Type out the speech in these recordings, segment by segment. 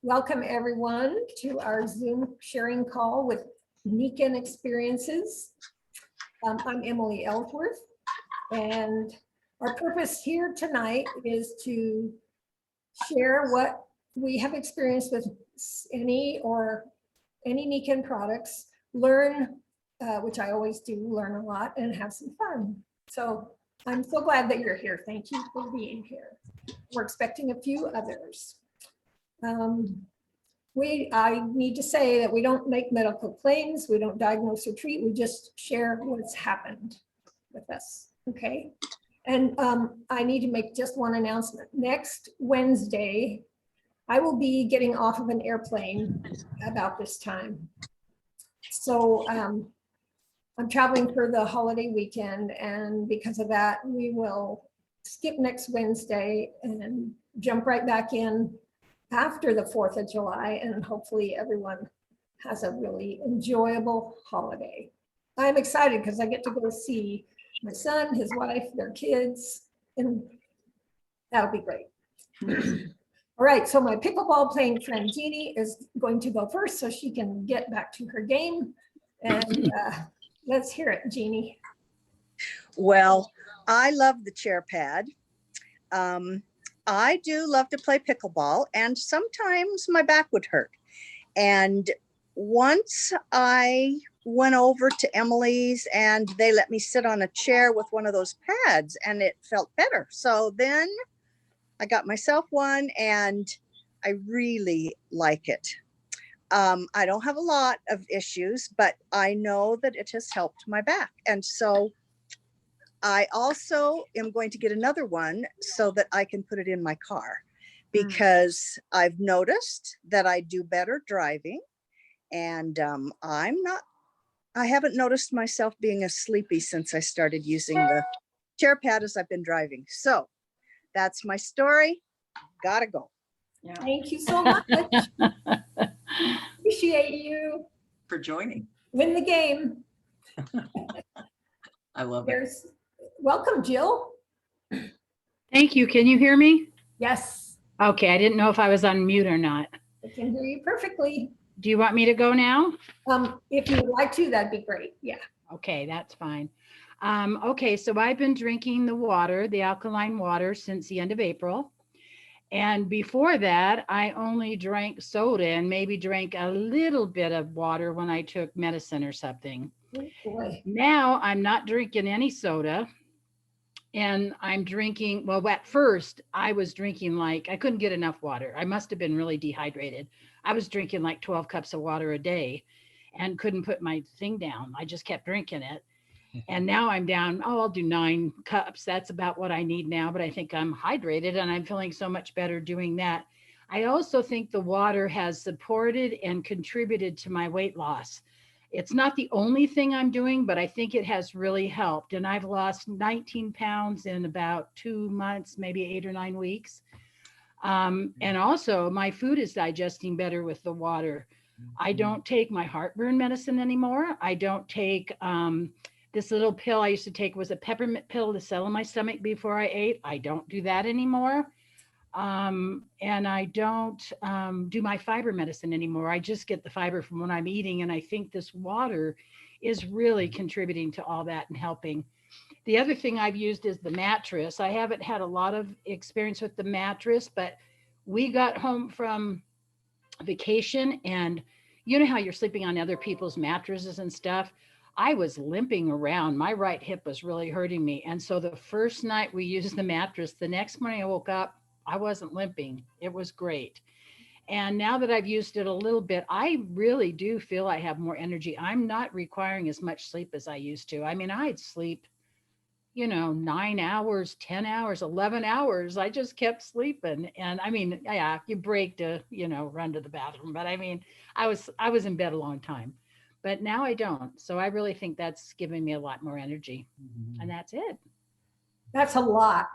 Welcome everyone to our Zoom sharing call with Nikken Experiences. I'm Emily Ellsworth, and our purpose here tonight is to share what we have experienced with any Nikken products, learn, which I always do, learn a lot, and have some fun. So I'm so glad that you're here. Thank you for being here. We're expecting a few others. I need to say that we don't make medical claims, we don't diagnose or treat, we just share what's happened with us, okay? And I need to make just one announcement. Next Wednesday, I will be getting off of an airplane about this time. So I'm traveling for the holiday weekend, and because of that, we will skip next Wednesday and jump right back in after the 4th of July, and hopefully everyone has a really enjoyable holiday. I'm excited because I get to go see my son, his wife, their kids, and that'll be great. All right, so my pickleball playing friend Jeannie is going to go first so she can get back to her game. And let's hear it, Jeannie. Well, I love the chair pad. I do love to play pickleball, and sometimes my back would hurt. And once I went over to Emily's and they let me sit on a chair with one of those pads, and it felt better. So then I got myself one and I really like it. I don't have a lot of issues, but I know that it has helped my back. And so I also am going to get another one so that I can put it in my car, because I've noticed that I do better driving, and I haven't noticed myself being as sleepy since I started using the chair pad as I've been driving. So that's my story. Gotta go. Yeah. Thank you so much. Appreciate you for joining. Win the game. I love it. Welcome, Jill. Thank you. Can you hear me? Yes. Okay, I didn't know if I was on mute or not. I can hear you perfectly. Do you want me to go now? If you would like to, that'd be great. Yeah. Okay, that's fine. Okay, so I've been drinking the water, the alkaline water, since the end of April. And before that, I only drank soda and maybe drank a little bit of water when I took medicine or something. Oh, boy. Now I'm not drinking any soda. And I'm drinking, well, at first I was drinking like, I couldn't get enough water. I must have been really dehydrated. I was drinking like 12 cups of water a day and couldn't put my thing down. I just kept drinking it. And now I'm down, I'll do 9 cups. That's about what I need now, but I think I'm hydrated and I'm feeling so much better doing that. I also think the water has supported and contributed to my weight loss. It's not the only thing I'm doing, but I think it has really helped. And I've lost 19 pounds in about 2 months, maybe 8 or 9 weeks. And also my food is digesting better with the water. I don't take my heartburn medicine anymore. I don't take this little pill I used to take, was a peppermint pill to settle my stomach before I ate. I don't do that anymore. And I don't do my fiber medicine anymore. I just get the fiber from what I'm eating. And I think this water is really contributing to all that and helping. The other thing I've used is the mattress. I haven't had a lot of experience with the mattress, but we got home from vacation, and you know how you're sleeping on other people's mattresses and stuff. I was limping around. My right hip was really hurting me. And so the first night we used the mattress, the next morning I woke up, I wasn't limping. It was great. And now that I've used it a little bit, I really do feel I have more energy. I'm not requiring as much sleep as I used to. I mean, I'd sleep, 9 hours, 10 hours, 11 hours. I just kept sleeping. And I mean, yeah, you break to, run to the bathroom. But I mean, I was in bed a long time, but now I don't. So I really think that's giving me a lot more energy. And that's it. That's a lot.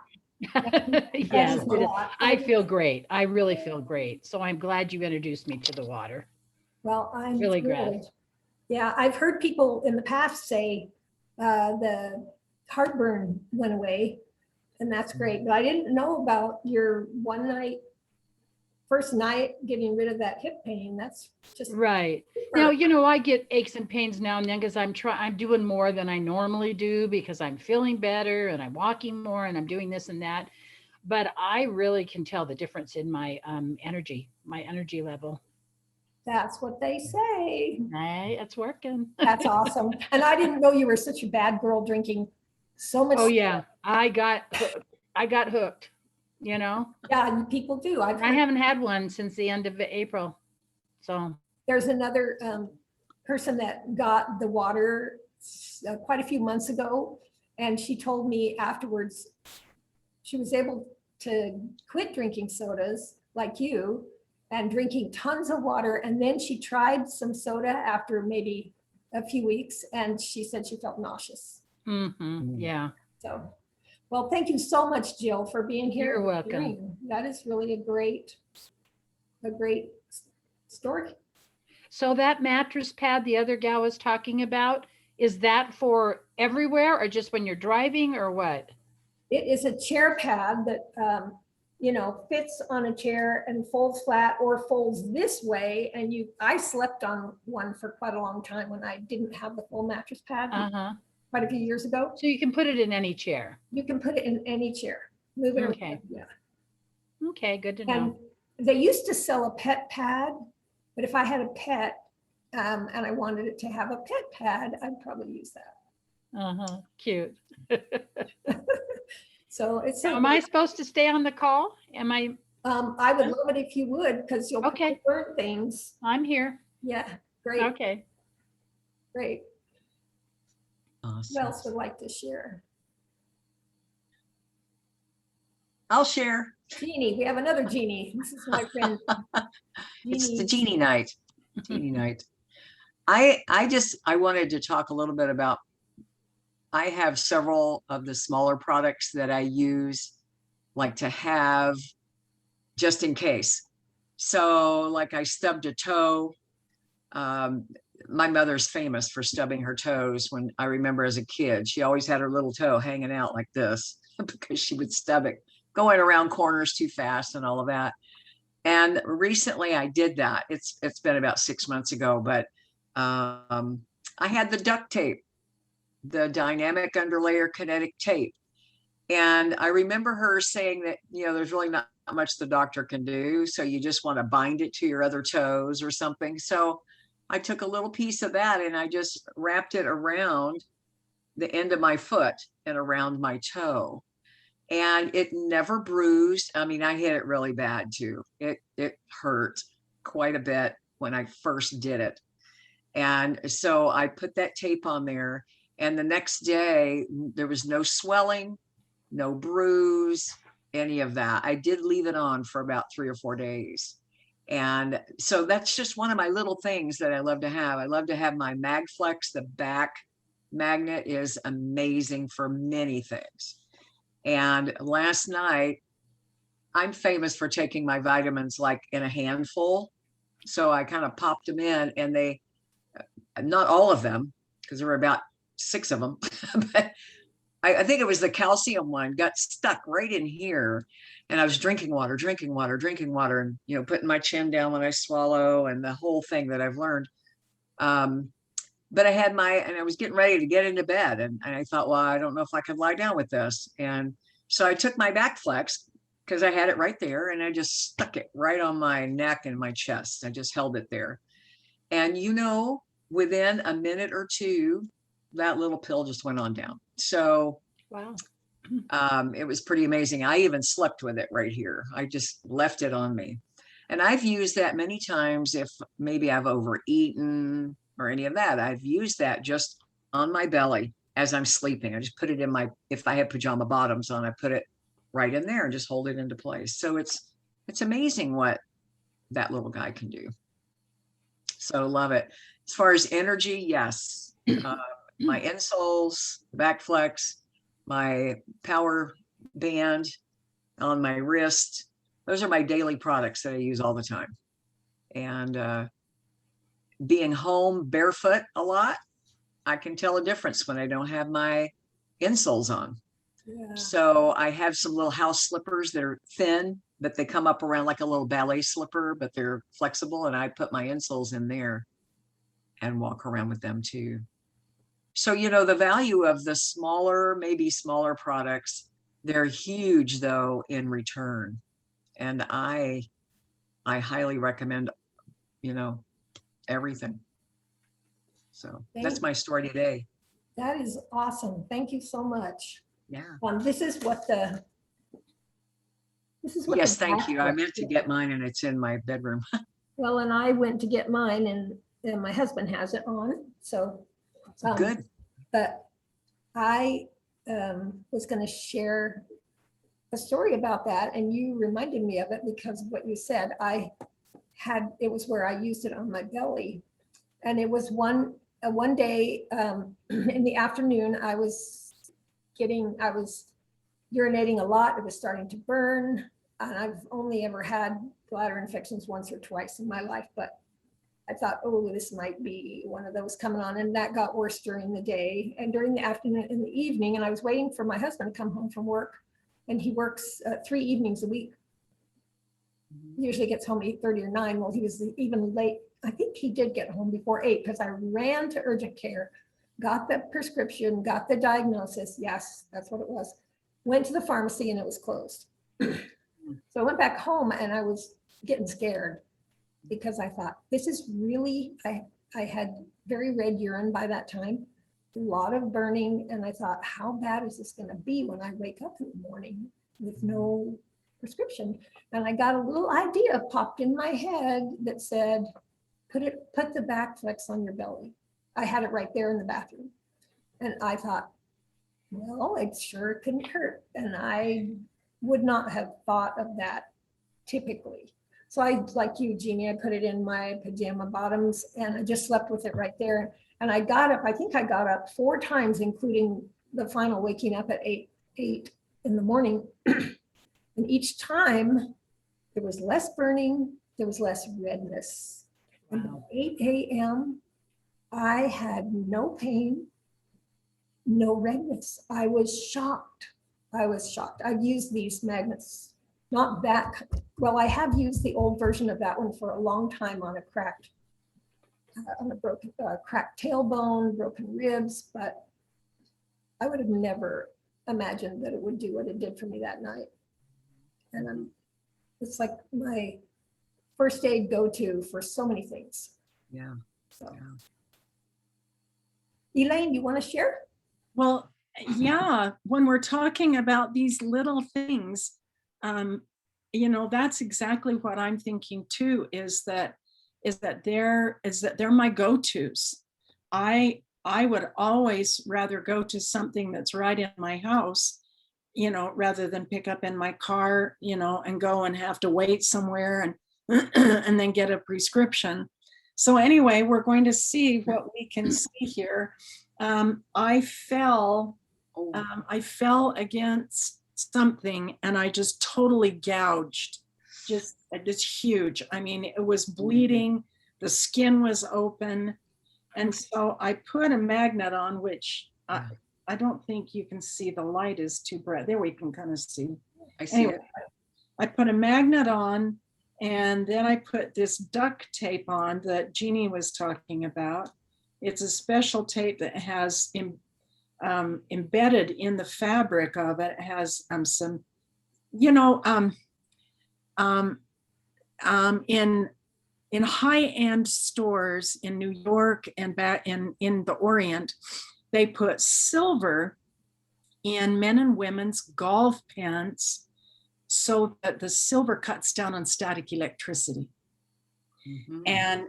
Yes, I feel great. I really feel great. So I'm glad you introduced me to the water. Well, I'm really thrilled. glad. Yeah, I've heard people in the past say the heartburn went away, and that's great. But I didn't know about your one night first night getting rid of that hip pain. That's just Right. super. Now, I get aches and pains now and then because I'm doing more than I normally do because I'm feeling better and I'm walking more and I'm doing this and that. But I really can tell the difference in my my energy level. That's what they say. Right, it's working. That's awesome. And I didn't know you were such a bad girl drinking so much. Oh yeah, I got hooked. Yeah, people do. I've I heard haven't had one since the end of April. So there's another person that got the water quite a few months ago. And she told me afterwards, she was able to quit drinking sodas like you and drinking tons of water. And then she tried some soda after maybe a few weeks and she said she felt nauseous. yeah. So, well, thank you so much, Jill, for being here. You're welcome. That is really a great story. So that mattress pad the other gal was talking about, is that for everywhere or just when you're driving or what? It is a chair pad that fits on a chair and folds flat or folds this way. And I slept on one for quite a long time when I didn't have the full mattress pad quite a few years ago. So you can put it in any chair. You can put it in any chair. Move it Okay. around. Yeah. Okay, good to And know. they used to sell a pet pad, but if I had a pet and I wanted it to have a pet pad, I'd probably use that. Cute. So it's. Am I supposed to stay on the call? Am I? I would love it if you would, because you'll Okay. learn things. I'm here. Yeah, great, Okay. great. Awesome. Who else would like to share? I'll share. Genie, we have another Genie. This is my friend. It's the Genie. Genie night. Genie night. I wanted to talk a little bit about, I have several of the smaller products that I use, like to have just in case. So like I stubbed a toe. My mother's famous for stubbing her toes. When I remember as a kid, she always had her little toe hanging out like this because she would stub it going around corners too fast and all of that. And recently I did that. It's been about 6 months ago, but I had the duct tape, the dynamic underlayer kinetic tape. And I remember her saying that, there's really not much the doctor can do. So you just want to bind it to your other toes or something. So I took a little piece of that and I just wrapped it around the end of my foot and around my toe. And it never bruised. I mean, I hit it really bad too. It hurt quite a bit when I first did it. And so I put that tape on there, and the next day there was no swelling, no bruise, any of that. I did leave it on for about 3 or 4 days. And so that's just one of my little things that I love to have. I love to have my Magflex. The back magnet is amazing for many things. And last night, I'm famous for taking my vitamins like in a handful. So I kind of popped them in, and they, not all of them, because there were about 6 of them, but I think it was the calcium one got stuck right in here. And I was drinking water, and, putting my chin down when I swallow and the whole thing that I've learned. But and I was getting ready to get into bed, and I thought, well, I don't know if I could lie down with this. And so I took my backflex because I had it right there, and I just stuck it right on my neck and my chest. I just held it there. And, within a minute or two, that little pill just went on down. So Wow. it was pretty amazing. I even slept with it right here. I just left it on me. And I've used that many times if maybe I've overeaten or any of that. I've used that just on my belly as I'm sleeping. I just put it in if I have pajama bottoms on, I put it right in there and just hold it into place. So it's amazing what that little guy can do. So love it. As far as energy, yes. My insoles, backflex, my power band on my wrist. Those are my daily products that I use all the time. And being home barefoot a lot, I can tell a difference when I don't have my insoles on. Yeah. So I have some little house slippers that are thin, but they come up around like a little ballet slipper, but they're flexible, and I put my insoles in there and walk around with them too. So, you know, the value of the smaller, maybe smaller products, they're huge though in return. And I highly recommend, you know, everything. So that's my story today. That is awesome. Thank you so much. Yeah. This is what the. Yes, thank you. I backflex meant to is. get mine and it's in my bedroom. Well, and I went to get mine and my husband has it on, so. Good. But I was going to share a story about that, and you reminded me of it because of what you said. It was where I used it on my belly, and it was one day in the afternoon. I was urinating a lot. It was starting to burn, and I've only ever had bladder infections once or twice in my life, but I thought, oh, this might be one of those coming on. And that got worse during the day and during the afternoon and the evening. And I was waiting for my husband to come home from work, and he works 3 evenings a week. He usually gets home 8:30 or 9. Well, he was even late. I think he did get home before 8 because I ran to urgent care, got the prescription, got the diagnosis. Yes, that's what it was. Went to the pharmacy and it was closed. So I went back home and I was getting scared, because I thought, this is really, I had very red urine by that time, a lot of burning. And I thought, how bad is this going to be when I wake up in the morning with no prescription? And I got a little idea popped in my head that said, put the backflex on your belly. I had it right there in the bathroom. And I thought, well, it sure couldn't hurt. And I would not have thought of that typically. So I, like you, Jeannie, I put it in my pajama bottoms and I just slept with it right there. And I got up, I think I got up 4 times, including the final waking up at 8 in the morning. And each time there was less burning, there was less redness. And by 8 a.m., I had no pain, no redness. I was shocked. I've used these magnets, not that. Well, I have used the old version of that one for a long time on a cracked tailbone, broken ribs, but I would have never imagined that it would do what it did for me that night. And it's like my first aid go-to for so many things. Yeah. So. Yeah. Elaine, you want to share? Well, yeah, when we're talking about these little things, you know, that's exactly what I'm thinking too, is that they're my go-tos. I would always rather go to something that's right in my house, you know, rather than pick up in my car, you know, and go and have to wait somewhere and and then get a prescription. So anyway, we're going to see what we can see here. I fell against something and I just totally gouged, just huge. I mean, it was bleeding, the skin was open. And so I put a magnet on, which I don't think you can see, the light is too bright. There we can kind of see. I see Anyway, it. I put a magnet on, and then I put this duct tape on that Jeannie was talking about. It's a special tape that has embedded in the fabric of it. It has some, you know, in high-end stores in New York and back in the Orient, they put silver in men and women's golf pants so that the silver cuts down on static electricity. Mm-hmm.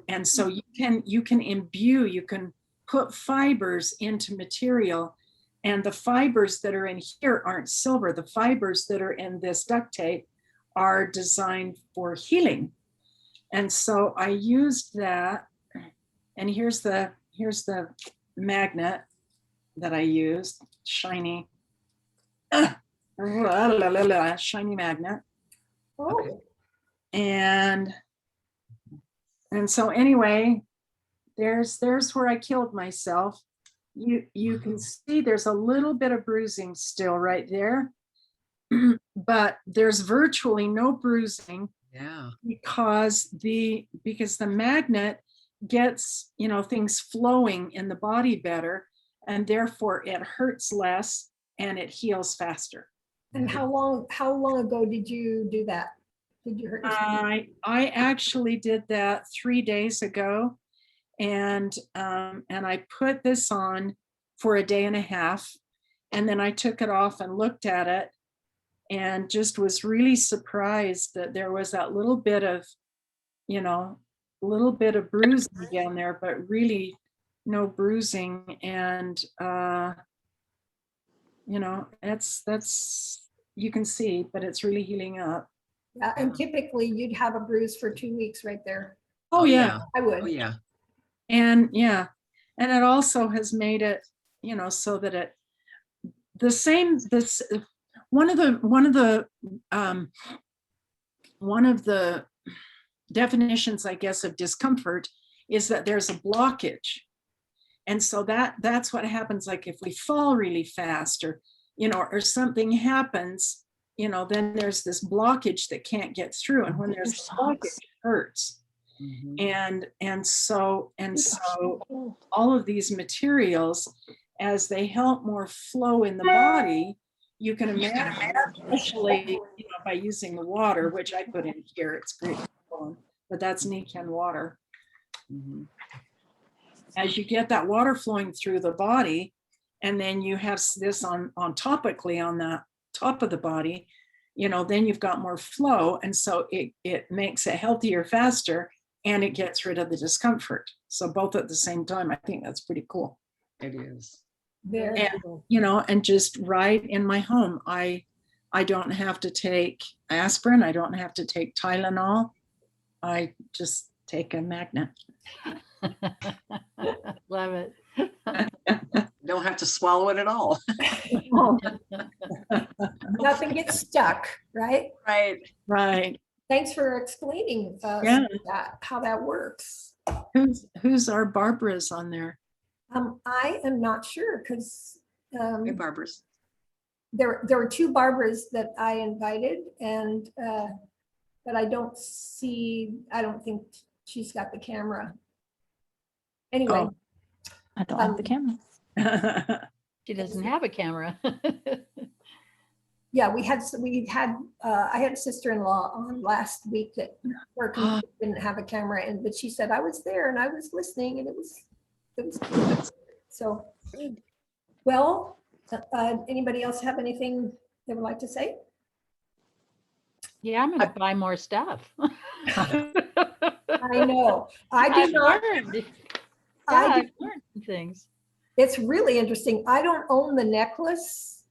And so you can imbue, you can put fibers into material, and the fibers that are in here aren't silver. The fibers that are in this duct tape are designed for healing. And so I used that, and here's the magnet that I used, shiny, shiny magnet. Oh, And so anyway, there's where I killed myself. you can see there's a little bit of bruising still right there, but there's virtually no bruising Yeah. because the magnet gets, you know, things flowing in the body better, and therefore it hurts less and it heals faster. And how long ago did you do that? Did you hurt yourself? I actually did that 3 days ago, and I put this on for a day and a half, and then I took it off and looked at it, and just was really surprised that there was that little bit of, you know, little bit of bruising down there, but really no bruising. And you know, that's you can see, but it's really healing up. Yeah, and typically you'd have a bruise for 2 weeks right there. Oh yeah. I would. Oh, yeah. And yeah, and it also has made it, you know, so that it this one of the definitions, I guess, of discomfort is that there's a blockage. And so that's what happens, like if we fall really fast, or, you know, or something happens, you know, then there's this blockage that can't get through. And when there's a blockage, it hurts. Mhm. And so all of these materials, as they help more flow in the body, you can imagine, especially, you know, by using the water, which I put in here, it's great, but that's Nikken water. Mhm. As you get that water flowing through the body, and then you have this on topically on the top of the body, you know, then you've got more flow, and so it makes it healthier faster, and it gets rid of the discomfort. So both at the same time. I think that's pretty cool. It is. Very And, cool. you know, and just right in my home, I don't have to take aspirin, I don't have to take Tylenol, I just take a magnet. Love it. Don't have to swallow it at all. Nothing gets stuck, right? Right. Right. Thanks for explaining Yeah. how that works. Who's our Barbers on there? I am not sure because Hey, Barbers. there were 2 Barbers that I invited, and but I don't think she's got the camera. Anyway, Oh. I don't have the camera. She doesn't have a camera. yeah, I had a sister-in-law on last week that didn't have a camera, but she said I was there and I was listening, and it was good. So, well, anybody else have anything they would like to say? Yeah, I'm gonna buy more stuff. I know. I've learned. I've learned some things. It's really interesting. I don't own the necklace,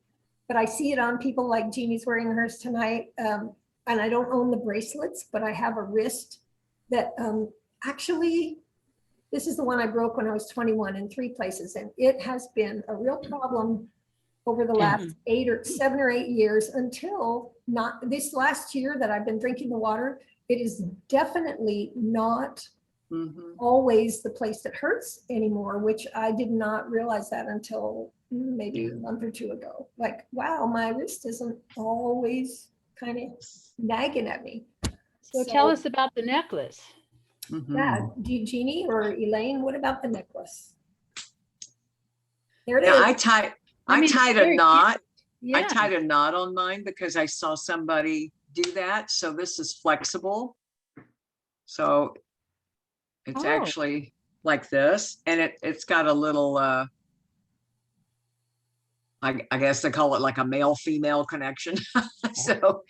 but I see it on people like Jeannie's wearing hers tonight. And I don't own the bracelets, but I have a wrist that actually, this is the one I broke when I was 21 in 3 places. And it has been a real problem over the last 7 or 8 years, until not this last year that I've been drinking the water. It is definitely not always the place that hurts anymore, which I did not realize that until maybe a month or 2 ago. Like, wow, my wrist isn't always kind of nagging at me. So tell us about the necklace. Yeah, Jeannie or Elaine, what about the necklace? There it Yeah, is. I tied a very knot. Yeah. I tied a knot on mine because I saw somebody do that. So this is flexible. So it's actually like this, and it's got a little, I guess they call it like a male-female connection. So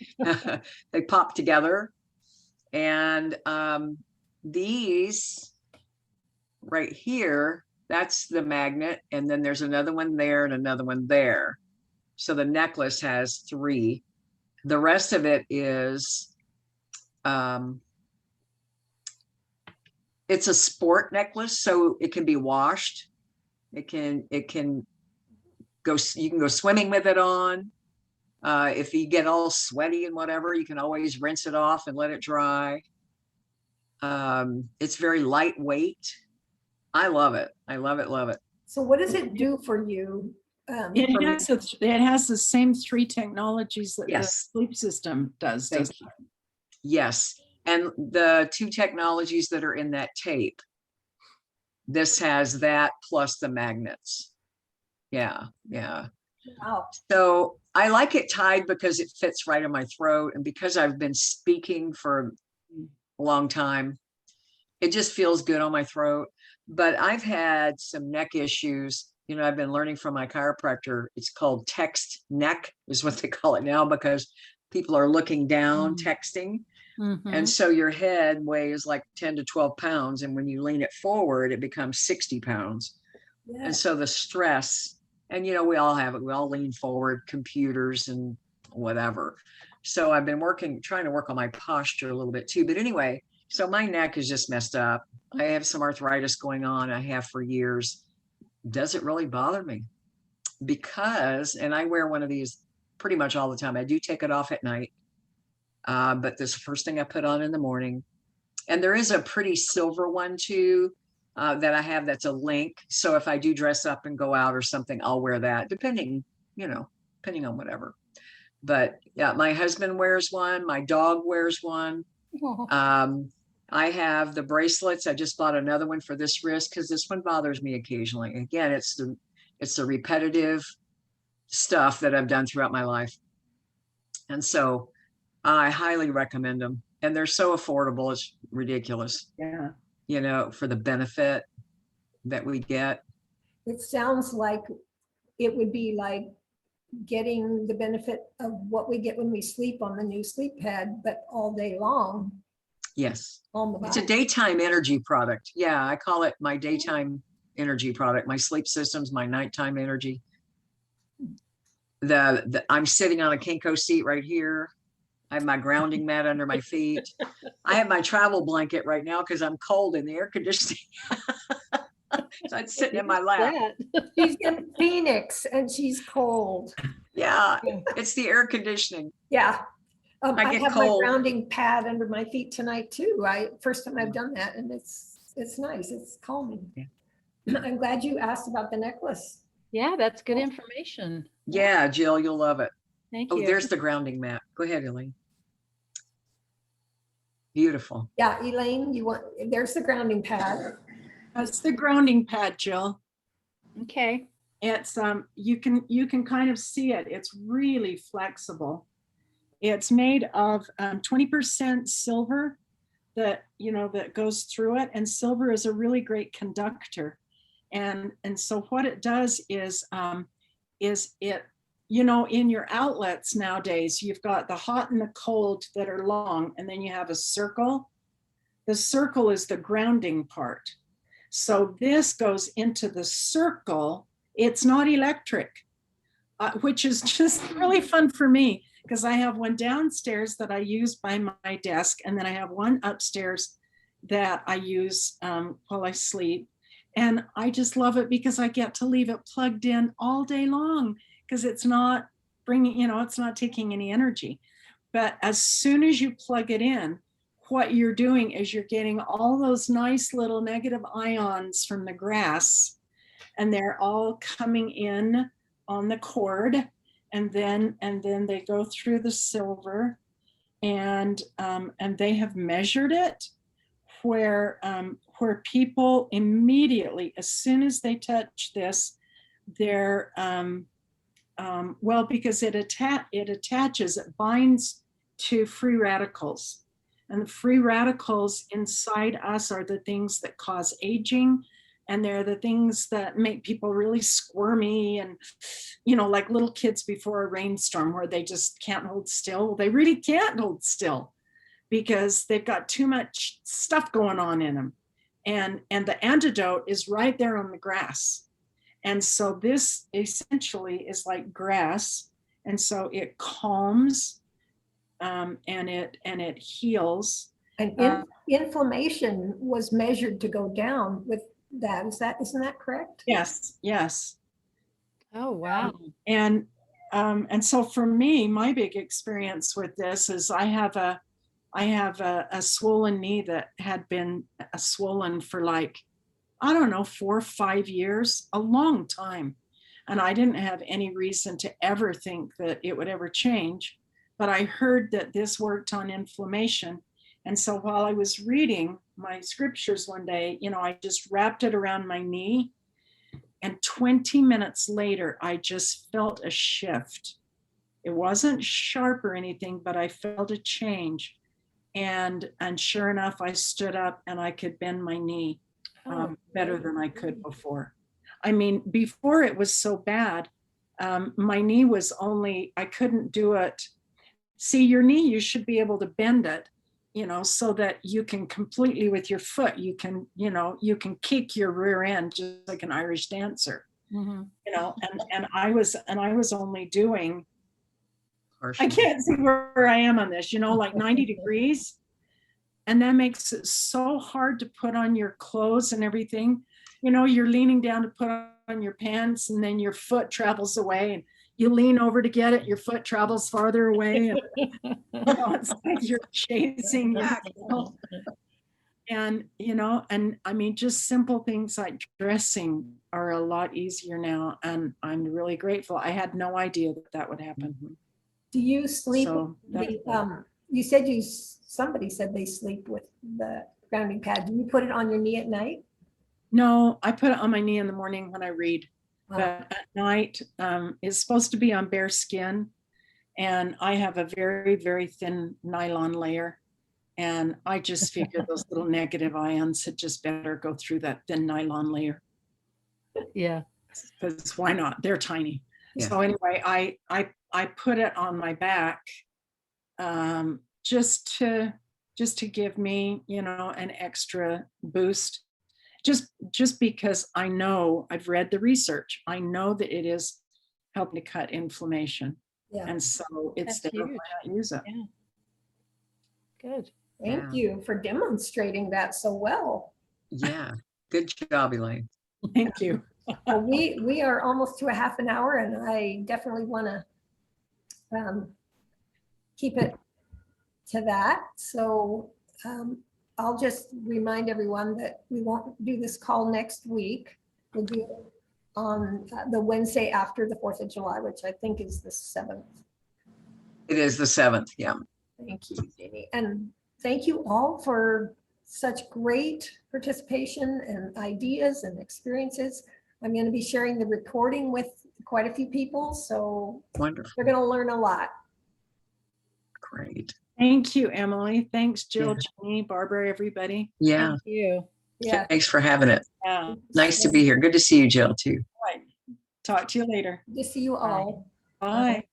they pop together, and these right here, that's the magnet, and then there's another one there and another one there. So the necklace has 3. The rest of it is it's a sport necklace, so it can be washed. It can go, you can go swimming with it on. If you get all sweaty and whatever, you can always rinse it off and let it dry. It's very lightweight. I love it. I love it, love it. So what does it do for you? It has the same 3 technologies that the Yes. sleep system does. Thank you. Yes, and the 2 technologies that are in that tape. This has that plus the magnets. Yeah, yeah. Wow. So I like it tied because it fits right in my throat, and because I've been speaking for a long time, it just feels good on my throat. But I've had some neck issues. You know, I've been learning from my chiropractor. It's called text neck is what they call it now, because people are looking down texting. And so your head weighs like 10 to 12 pounds. And when you lean it forward, it becomes 60 pounds. Yeah. And so the stress, and you know, we all have it. We all lean forward, computers and whatever. So I've been trying to work on my posture a little bit too. But anyway, so my neck is just messed up. I have some arthritis going on. I have for years. Does it really bother me? Because, and I wear one of these pretty much all the time. I do take it off at night. But this first thing I put on in the morning. And there is a pretty silver one too, that I have that's a link. So if I do dress up and go out or something, I'll wear that, depending on whatever. But yeah, my husband wears one, my dog wears one. I have the bracelets. I just bought another one for this wrist because this one bothers me occasionally. Again, it's the repetitive stuff that I've done throughout my life. And so I highly recommend them. And they're so affordable, it's ridiculous. Yeah. You know, for the benefit that we get. It sounds like it would be like getting the benefit of what we get when we sleep on the new sleep pad, but all day long. Yes. On the It's a body. daytime energy product. Yeah, I call it my daytime energy product. My sleep system's my nighttime energy. I'm sitting on a Kenko seat right here. I have my grounding mat under my feet. I have my travel blanket right now because I'm cold in the air conditioning. So it's sitting in my lap. She's in Phoenix and she's cold. Yeah, it's the air conditioning. Yeah. I I get have cold. my grounding pad under my feet tonight too. First time I've done that, and it's nice. It's calming. Yeah. I'm glad you asked about the necklace. Yeah, that's good information. Yeah, Jill, you'll love it. Thank Oh, you. there's the grounding mat. Go ahead, Elaine. Beautiful. Yeah, Elaine, there's the grounding pad. That's the grounding pad, Jill. Okay. It's you can kind of see it. It's really flexible. It's made of 20% silver that goes through it, and silver is a really great conductor. And so what it does is it, in your outlets nowadays, you've got the hot and the cold that are long, and then you have a circle. The circle is the grounding part. So this goes into the circle. It's not electric, which is just really fun for me, because I have one downstairs that I use by my desk, and then I have one upstairs that I use while I sleep. And I just love it because I get to leave it plugged in all day long, because it's not it's not taking any energy. But as soon as you plug it in, what you're doing is you're getting all those nice little negative ions from the grass, and they're all coming in on the cord, and then they go through the silver, and they have measured it where people immediately, as soon as they touch this, they're because it attaches, it binds to free radicals. And the free radicals inside us are the things that cause aging, and they're the things that make people really squirmy, and like little kids before a rainstorm where they just can't hold still. They really can't hold still because they've got too much stuff going on in them. And the antidote is right there on the grass. And so this essentially is like grass. And so it calms, and it heals. And inflammation was measured to go down with that. Isn't that correct? Yes. Oh, wow. And so for me, my big experience with this is I have a swollen knee that had been swollen for like, I don't know, 4 or 5 years, a long time. And I didn't have any reason to ever think that it would ever change. But I heard that this worked on inflammation. And so while I was reading my scriptures one day, I just wrapped it around my knee. And 20 minutes later, I just felt a shift. It wasn't sharp or anything, but I felt a change. And sure enough, I stood up and I could bend my knee better than I could before. I mean, before it was so bad, my knee was only, I couldn't do it. See, your knee, you should be able to bend it, so that you can completely with your foot, you can kick your rear end just like an Irish dancer, and I was only doing, I can't see where I am on this, like 90 degrees. And that makes it so hard to put on your clothes and everything. You're leaning down to put on your pants and then your foot travels away and you lean over to get it, your foot travels farther away. And, it's like you're chasing your and I mean, just simple things like dressing are a lot easier now. And I'm really grateful. I had no idea that would happen. Do you sleep? So You said somebody said they sleep with the grounding pad. Do you put it on your knee at night? No, I put it on my knee in the morning when I read. But at night, it's supposed to be on bare skin. And I have a very, very thin nylon layer. And I just figured those little negative ions had just better go through that thin nylon layer. Yeah. Because why not? They're tiny. Yeah. So anyway, I put it on my back just to give me, an extra boost. Just because I know I've read the research, I know that it is helping to cut inflammation. Yeah. And so it's That's there, huge. why not use it? Yeah. Good. Thank you for demonstrating that so well. Yeah. Good job, Elaine. Thank you. Well, we are almost to a half an hour, and I definitely want to keep it to that. So I'll just remind everyone that we won't do this call next week. We'll do it on the Wednesday after the 4th of July, which I think is the 7th. It is the 7th. Yeah. Thank you, Jeannie. And thank you all for such great participation and ideas and experiences. I'm going to be sharing the recording with quite a few people, so Wonderful. they're going to learn a lot. Great. Thank you, Emily. Thanks, Jill, Jeannie, Barbara, everybody. Yeah. Thank you. Yeah. Thanks for having it. Yeah. Nice to be here. Good to see you, Jill, too. Right. Talk to you later. Good to see you all. Bye.